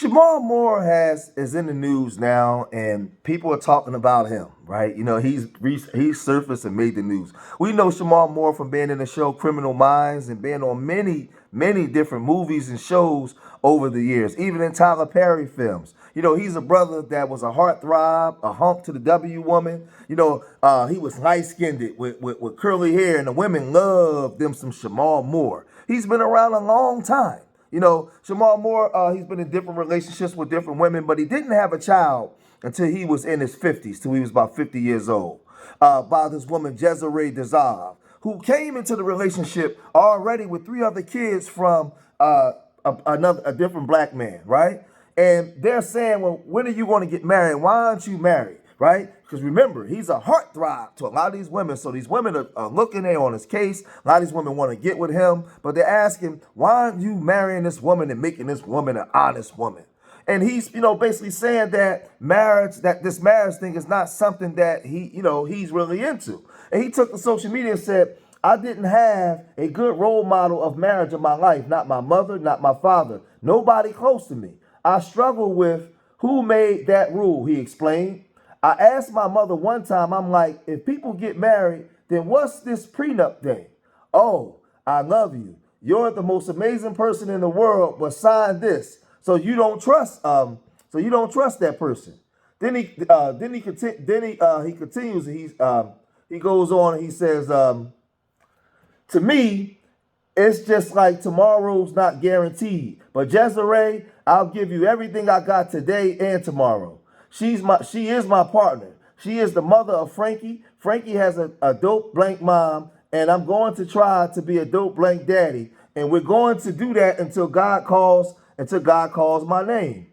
Shamal Moore is in the news now, and people are talking about him, right? You know, he's surfaced and made the news. We know Shamal Moore from being in the show Criminal Minds and being on many different movies and shows over the years, even in Tyler Perry films. You know, he's a brother that was a heartthrob, a hump to the W woman. You know, he was light-skinned with curly hair, and the women loved them some Shamal Moore. He's been around a long time. You know, Shamal Moore, he's been in different relationships with different women, but he didn't have a child until he was in his 50s, till he was about 50 years old, by this woman, Desiree Dezav, who came into the relationship already with 3 other kids from a different black man, right? And they're saying, well, when are you going to get married? Why aren't you married? Right? Because remember, he's a heartthrob to a lot of these women. So these women are looking there on his case. A lot of these women want to get with him, but they're asking, why aren't you marrying this woman and making this woman an honest woman? And he's, basically saying that this marriage thing is not something that he's really into. And he took to social media and said, I didn't have a good role model of marriage in my life. Not my mother, not my father, nobody close to me. I struggle with who made that rule, he explained. I asked my mother one time, I'm like, if people get married, then what's this prenup thing? Oh, I love you. You're the most amazing person in the world, but sign this. So you don't trust that person. Then he continues. He goes on and he says, to me, it's just like tomorrow's not guaranteed. But Desiree, I'll give you everything I got today and tomorrow. She is my partner. She is the mother of Frankie. Frankie has a dope blank mom, and I'm going to try to be a dope blank daddy. And we're going to do that until God calls my name.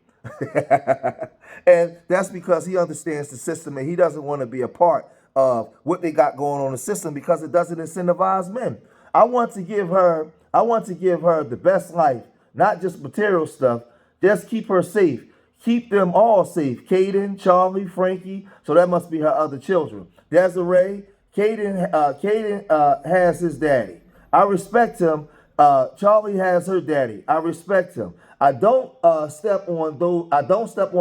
And that's because he understands the system and he doesn't want to be a part of what they got going on in the system because it doesn't incentivize men. I want to give her the best life, not just material stuff. Just keep her safe. Keep them all safe. Caden, Charlie, Frankie. So that must be her other children. Desiree, Caden has his daddy. I respect him. Charlie has her daddy. I respect him. I don't step on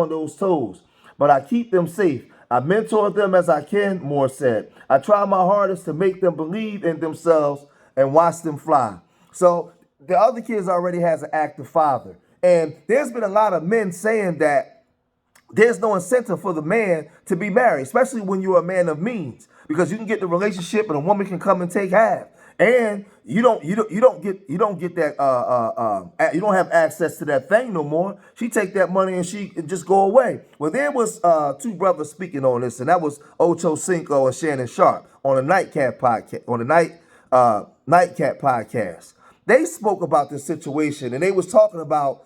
those toes, but I keep them safe. I mentor them as I can, Moore said. I try my hardest to make them believe in themselves and watch them fly. So the other kids already has an active father. And there's been a lot of men saying that there's no incentive for the man to be married, especially when you're a man of means, because you can get the relationship and a woman can come and take half. And you don't have access to that thing no more. She take that money and she just go away. Well, there was 2 brothers speaking on this, and that was Ocho Cinco and Shannon Sharp on the Nightcap podcast. They spoke about this situation, and they was talking about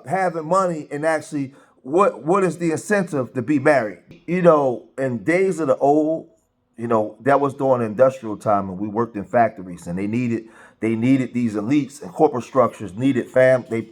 having money and actually what is the incentive to be married. In days of the old, that was during industrial time, and we worked in factories, and they needed these elites, and corporate structures needed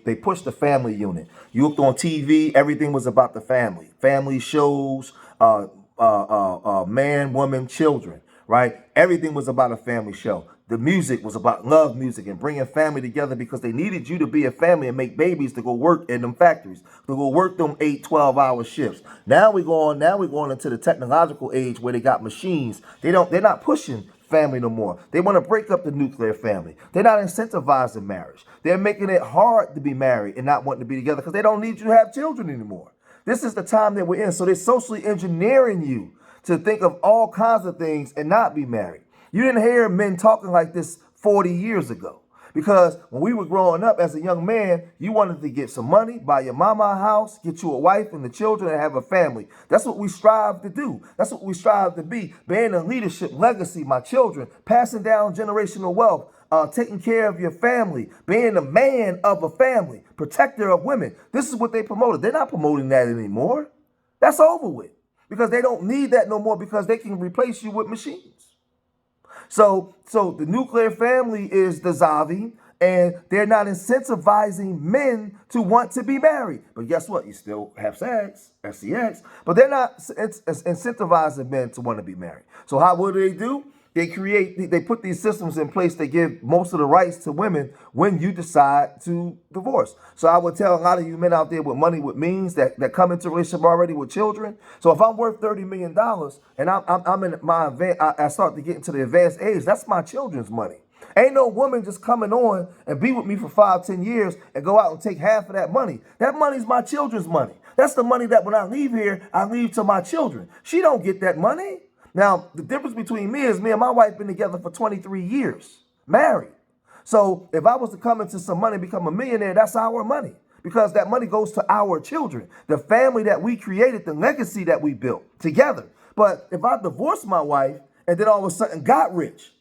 they pushed the family unit. You looked on TV, everything was about the family shows, man, woman, children, right? Everything was about a family show. The music was about love music and bringing family together because they needed you to be a family and make babies to go work in them factories, to go work them 8, 12-hour shifts. Now we're going into the technological age where they got machines. They're not pushing family no more. They want to break up the nuclear family. They're not incentivizing marriage. They're making it hard to be married and not wanting to be together because they don't need you to have children anymore. This is the time that we're in. So they're socially engineering you to think of all kinds of things and not be married. You didn't hear men talking like this 40 years ago. Because when we were growing up as a young man, you wanted to get some money, buy your mama a house, get you a wife and the children, and have a family. That's what we strive to do. That's what we strive to be. Being a leadership, legacy, my children, passing down generational wealth, taking care of your family, being a man of a family, protector of women. This is what they promoted. They're not promoting that anymore. That's over with. Because they don't need that no more because they can replace you with machines. So the nuclear family is dissolving, and they're not incentivizing men to want to be married. But guess what? You still have sex, but they're not incentivizing men to want to be married. So what do? they put these systems in place that give most of the rights to women when you decide to divorce. So I would tell a lot of you men out there with money, with means, that come into a relationship already with children. So if I'm worth $30 million and I'm in my I start to get into the advanced age, that's my children's money. Ain't no woman just coming on and be with me for 5, 10 years and go out and take half of that money. That money's my children's money. That's the money that when I leave here, I leave to my children. She don't get that money. Now, the difference between me is me and my wife been together for 23 years, married. So if I was to come into some money, become a millionaire, that's our money, because that money goes to our children, the family that we created, the legacy that we built together. But if I divorced my wife and then all of a sudden got rich,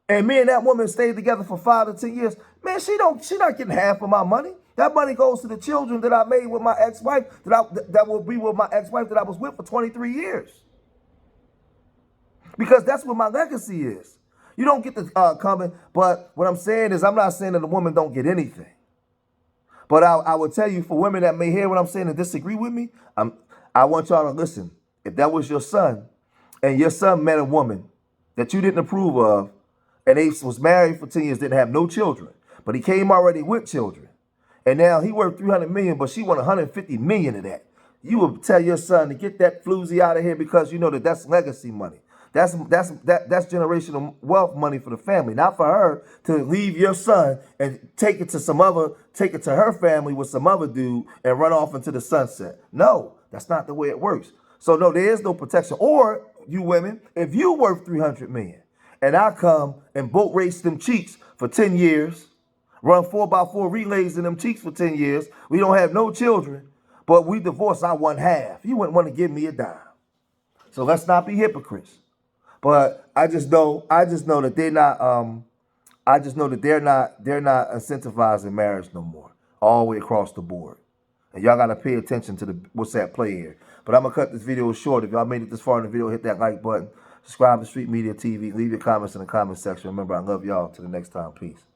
and me and that woman stayed together for 5 to 10 years, man, she not getting half of my money. That money goes to the children that I made with my ex-wife, that will be with my ex-wife that I was with for 23 years. Because that's what my legacy is. You don't get to come in, but what I'm saying is, I'm not saying that a woman don't get anything. But I would tell you, for women that may hear what I'm saying and disagree with me, I want y'all to listen. If that was your son, and your son met a woman that you didn't approve of, and they was married for 10 years, didn't have no children, but he came already with children, and now he worth $300 million, but she want $150 million of that, you would tell your son to get that floozy out of here, because you know that's legacy money. That's generational wealth money for the family, not for her to leave your son and take it to her family with some other dude and run off into the sunset. No, that's not the way it works. So no, there is no protection. Or you women, if you worth $300 million and I come and boat race them cheeks for 10 years, run 4x4 relays in them cheeks for 10 years, we don't have no children, but we divorce, I want half. You wouldn't want to give me a dime. So let's not be hypocrites. But I just know that they're not. They're not incentivizing marriage no more, all the way across the board. And y'all gotta pay attention to what's at play here. But I'm gonna cut this video short. If y'all made it this far in the video, hit that like button. Subscribe to Street Media TV. Leave your comments in the comment section. Remember, I love y'all. Till the next time, peace.